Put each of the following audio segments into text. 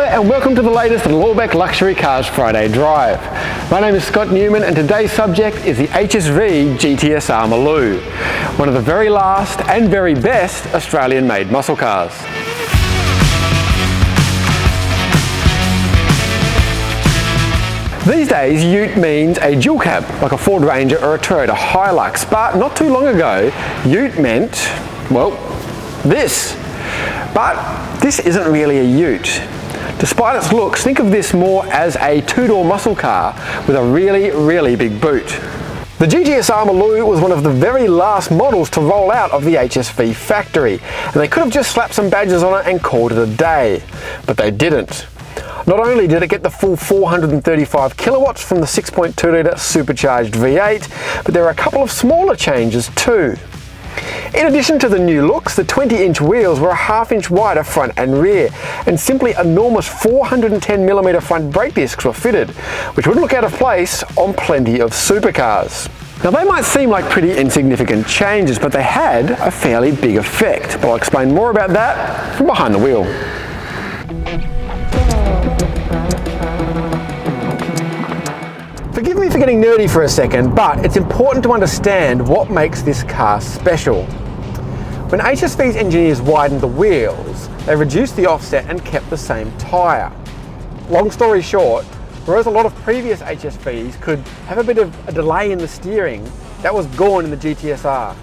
and welcome to the latest Lawbeck Luxury Cars Friday Drive. My name is Scott Newman and today's subject is the HSV GTSR Maloo, one of the very last and very best Australian-made muscle cars. These days, ute means a dual cab, like a Ford Ranger or a Toyota Hilux, but not too long ago, ute meant, well, this. But this isn't really a ute. Despite its looks, think of this more as a two-door muscle car with a really big boot. The GTSR Maloo was one of the very last models to roll out of the HSV factory, and they could have just slapped some badges on it and called it a day, but they didn't. Not only did it get the full 435 kilowatts from the 6.2 litre supercharged V8, but there are a couple of smaller changes too. In addition to the new looks, the 20-inch wheels were a half-inch wider front and rear, and simply enormous 410mm front brake discs were fitted, which would look out of place on plenty of supercars. Now they might seem like pretty insignificant changes, but they had a fairly big effect, but I'll explain more about that from behind the wheel. Forgive me for getting nerdy for a second, but it's important to understand what makes this car special. When HSV's engineers widened the wheels, they reduced the offset and kept the same tyre. Long story short, whereas a lot of previous HSVs could have a bit of a delay in the steering, that was gone in the GTSR.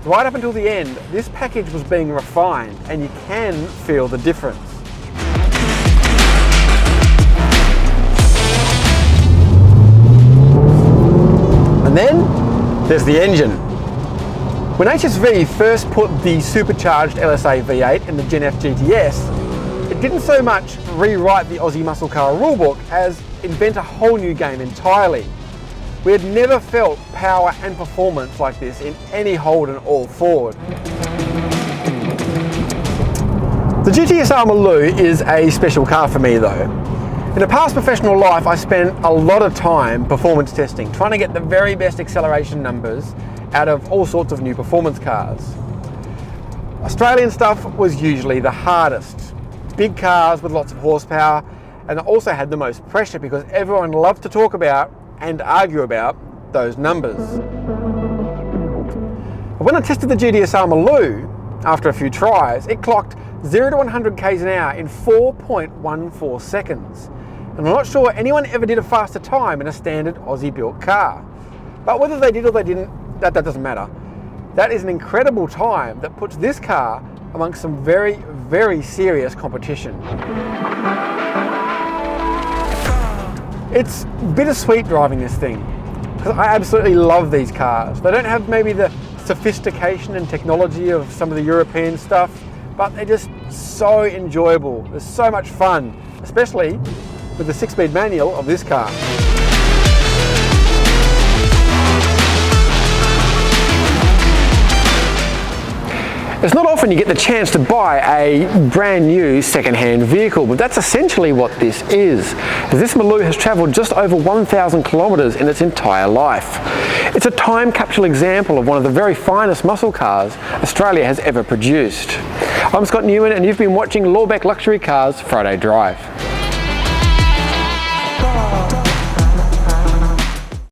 Right up until the end, this package was being refined and you can feel the difference. And then there's the engine. When HSV first put the supercharged LSA V8 in the Gen F GTS, it didn't so much rewrite the Aussie muscle car rulebook as invent a whole new game entirely. We had never felt power and performance like this in any Holden or Ford. The GTSR Maloo is a special car for me though. In a past professional life, I spent a lot of time performance testing, trying to get the very best acceleration numbers out of all sorts of new performance cars. Australian stuff was usually the hardest. Big cars with lots of horsepower, and it also had the most pressure because everyone loved to talk about and argue about those numbers. But when I tested the GTSR Maloo, after a few tries, it clocked 0 to 100 k's an hour in 4.14 seconds. And I'm not sure anyone ever did a faster time in a standard Aussie built car. But whether they did or they didn't, that doesn't matter. That is an incredible time that puts this car amongst some very serious competition. It's bittersweet driving this thing, because I absolutely love these cars. They don't have maybe the sophistication and technology of some of the European stuff, but they're just so enjoyable. They're so much fun, especially with the 6-speed manual of this car. It's not often you get the chance to buy a brand new second-hand vehicle, but that's essentially what this is. This Maloo has travelled just over 1,000 kilometres in its entire life. It's a time capsule example of one of the very finest muscle cars Australia has ever produced. I'm Scott Newman and you've been watching Lawbeck Luxury Cars Friday Drive.